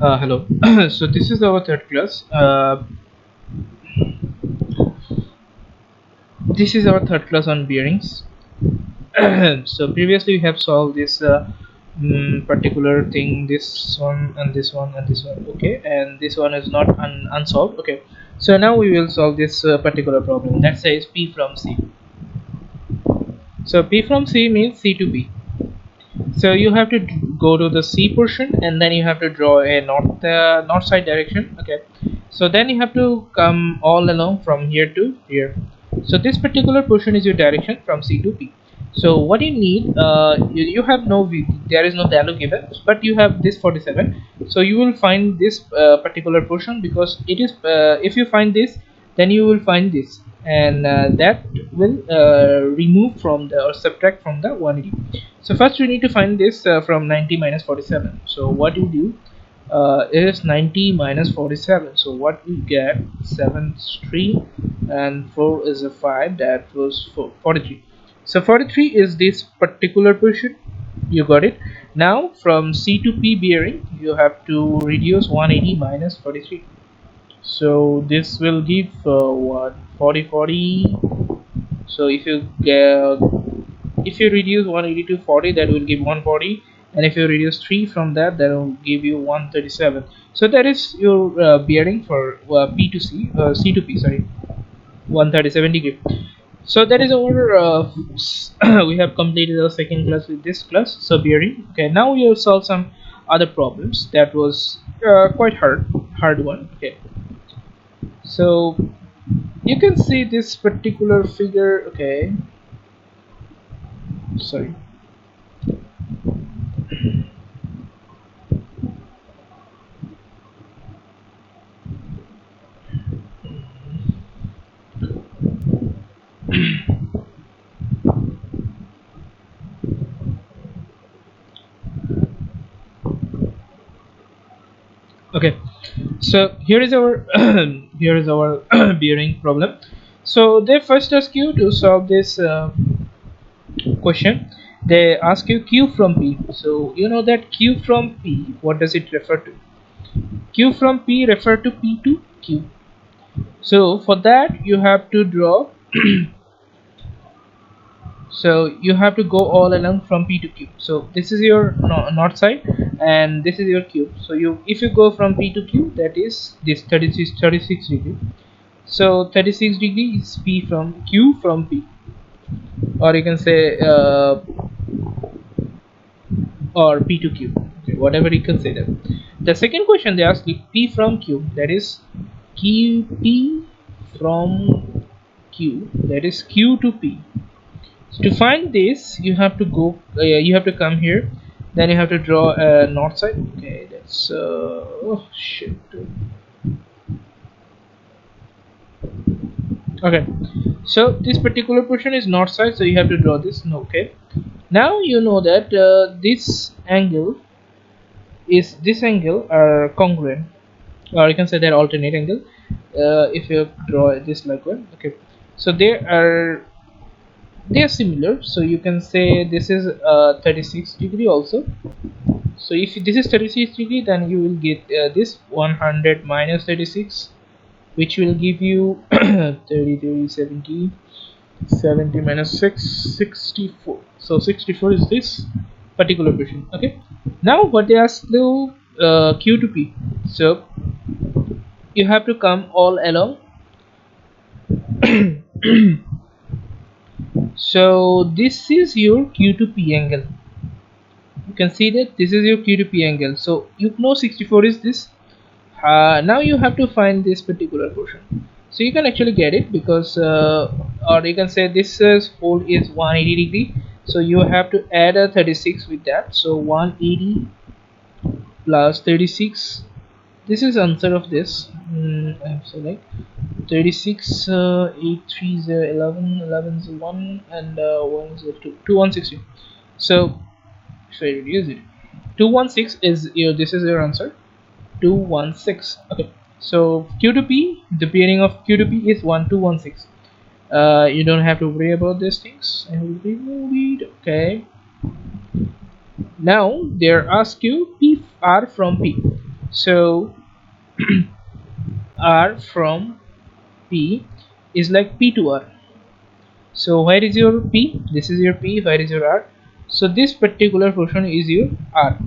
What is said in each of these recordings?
Hello. So this is our third class. This is our third class on bearings. So previously we have solved this particular thing, this one and this one and this one. Okay, and this one is not unsolved. Okay. So now we will solve this particular problem. That says P from C. So P from C means C to B. So you have to go to the C portion and then you have to draw a north side direction. Okay, so then you have to come all along from here to here. So this particular portion is your direction from C to P. So what you need, you have no there is no value given, but you have this 47. So you will find this particular portion, because it is if you find this, then you will find this, and that will remove from the or subtract from the 180. So first we need to find this from 90 minus 47. So what you do is 90 minus 47. So what we get, 7 is 3 and 4 is a 5, that was 43. So 43 is this particular portion. You got it. Now from C to P bearing, you have to reduce 180 minus 43. So this will give what, 40 40. So if you reduce 180 to 40, that will give 140, and if you reduce 3 from that, that will give you 137. So that is your bearing for P to C, C to P, sorry, 137 degree. So that is our we have completed our second class with this class, so bearing. Okay, now we will solve some other problems that was quite hard one. Okay, so you can see this particular figure. Okay, sorry. Okay, so here is our here is our bearing problem. So they first ask you to solve this question. They ask you Q from P. So you know that Q from P, what does it refer to? Q from P refer to P to Q. So for that you have to draw. So you have to go all along from P to Q. So this is your north side and this is your Q. So you, if you go from P to Q, that is this 36 degree. So 36 degree is P from Q from P, or you can say or P to Q, okay, whatever you consider. The second question they ask is P from Q, that is P from Q, that is Q to P. So to find this, you have to go you have to come here, then you have to draw a north side. Okay, that's oh shit. Okay, so this particular portion is north side, so you have to draw this. Okay, now you know that this angle are congruent, or you can say they're alternate angle. If you draw this like one. Okay, so they are similar, so you can say this is 36 degree also. So if this is 36 degree, then you will get this 100 minus 36, which will give you 30 30 70 70 minus 6 64. So 64 is this particular portion. Okay, now what they ask to Q to P. So you have to come all along. So this is your Q to P angle. You can see that this is your Q to P angle. So you know 64 is this. Now you have to find this particular portion. So you can actually get it, because or you can say this pole is 180 degree. So you have to add a 36 with that. So 180 plus 36. This is answer of this. I have select 36, 8 3s 11, 11 is 1, and 1 is 2, 2160. So if I reduce it, 216 is your, this is your answer, 216. Okay, so Q to P, the bearing of Q to P is 1216. You don't have to worry about these things. I will remove it. Okay, now they ask you P R from P. So R from P is like P to R. So where is your P? This is your P. Where is your R? So this particular portion is your R.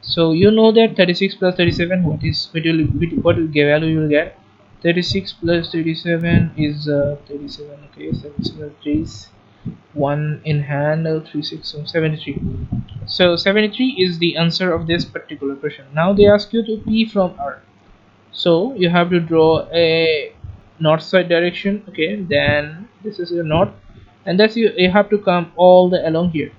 So you know that 36 plus 37, what will get value you will get. 36 plus 37 is 37. Okay, 7 3 1 in hand, 3 6 73. So 73 is the answer of this particular question. Now they ask you to P from R. So you have to draw a north side direction. Okay, then this is your north, and that's you have to come all the along here.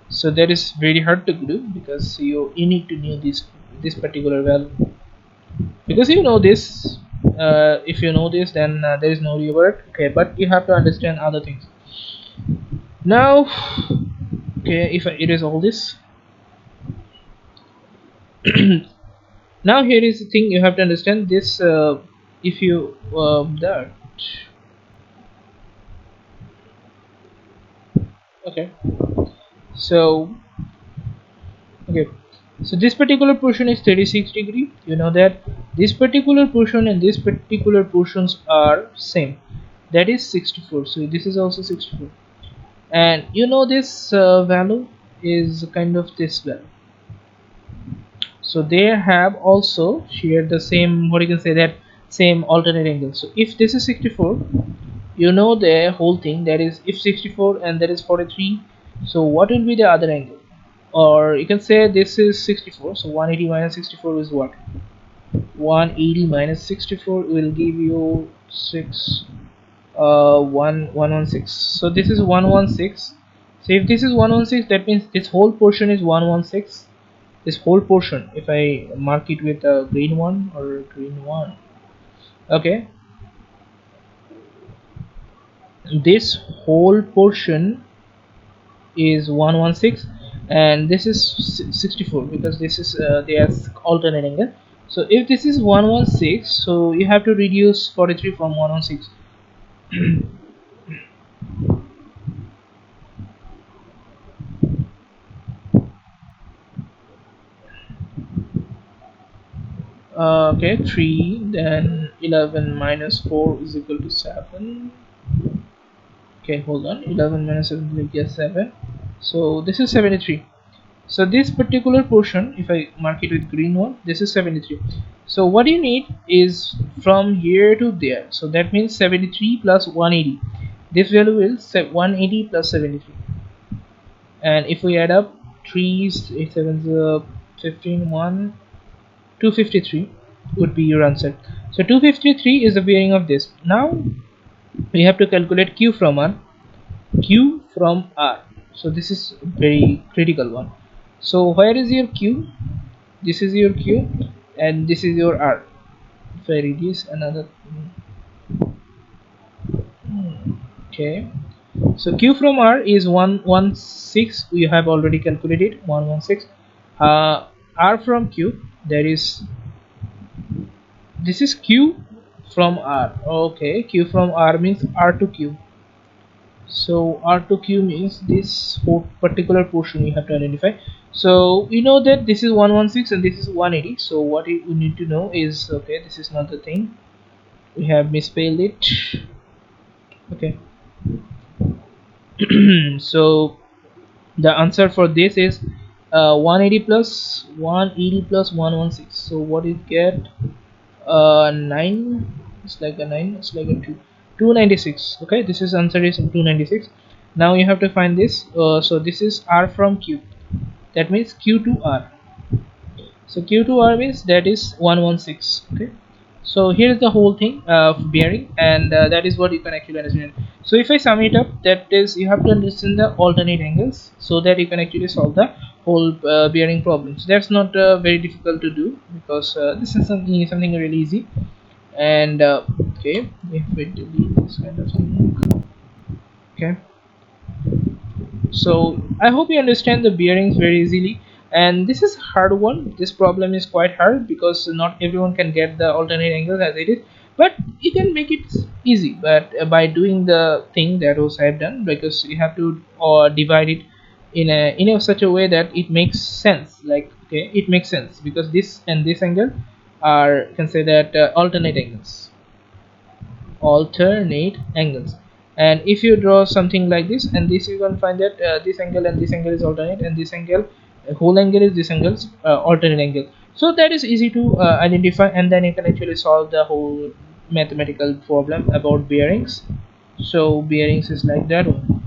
So that is very hard to do because you need to know this particular value, because you know this. If you know this, then there is no reward. Okay, but you have to understand other things now. Okay, if I erase all this, now here is the thing you have to understand this. If you that okay, so okay, so this particular portion is 36 degree. You know that this particular portion and this particular portions are same, that is 64. So this is also 64, and you know this value is kind of this value. So they have also shared the same, what you can say, that same alternate angle. So if this is 64, you know the whole thing, that is if 64 and that is 43, so what will be the other angle? Or you can say this is 64, so 180 minus 64 is what? 180 minus 64 will give you 6 116. So this is 116. So if this is 116, that means this whole portion is 116. This whole portion, if I mark it with a green one or green one, okay, this whole portion is 116, and this is 64 because this is they are alternate angle. So if this is 116, so you have to reduce 43 from 116. Okay, 3, then 11 minus 4 is equal to 7. Okay, hold on, 11 minus 7 will get 7. So this is 73. So this particular portion, if I mark it with green one, this is 73. So what you need is from here to there, so that means 73 plus 180. This value will 180 plus 73, and if we add up 3 8 7 15 1 253 would be your answer. So 253 is the bearing of this. Now we have to calculate q from r. Q from r, so this is very critical one. So where is your q? This is your q, and this is your r. If I reduce another, okay, so q from r is 116. We have already calculated 116. R from q, that is, this is q from r. Okay, q from r means r to q. So r to q means this particular portion you have to identify. So we know that this is 116 and this is 180. So what we need to know is, okay, this is not the thing, we have misspelled it. Okay. So the answer for this is 180 plus 180 plus 116. So what is get 9, it's like a 9, it's like a 2, 296. Okay, this is answer is 296. Now you have to find this. So this is r from q, that means q to r. So q to r means that is 116. Okay, so here is the whole thing of bearing, and that is what you can actually understand. So if I sum it up, that is, you have to understand the alternate angles so that you can actually solve the whole bearing problems. That's not very difficult to do, because this is something really easy. And okay, if we delete this kind of thing, okay, so I hope you understand the bearings very easily. And this is hard one, this problem is quite hard because not everyone can get the alternate angles as it is, but you can make it easy. But by doing the thing that was I've done, because you have to divide it in a such a way that it makes sense. Like, okay, it makes sense because this and this angle are considered alternate angles. And if you draw something like this and this, you can find that this angle and this angle is alternate, and this angle, whole angle is this angle's alternate angle. So that is easy to identify, and then you can actually solve the whole mathematical problem about bearings. So bearings is like that one.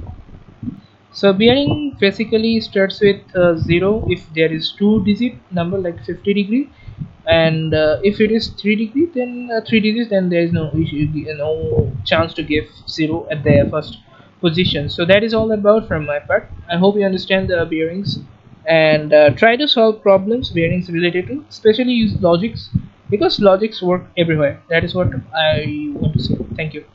So bearing basically starts with 0 if there is two digit number like 50 degree, and if it is 3 degree, then 3 digits, then there is no issue, no chance to give 0 at the first position. So that is all about from my part. I hope you understand the bearings, and try to solve problems bearings related to, especially use logics, because logics work everywhere. That is what I want to say. Thank you.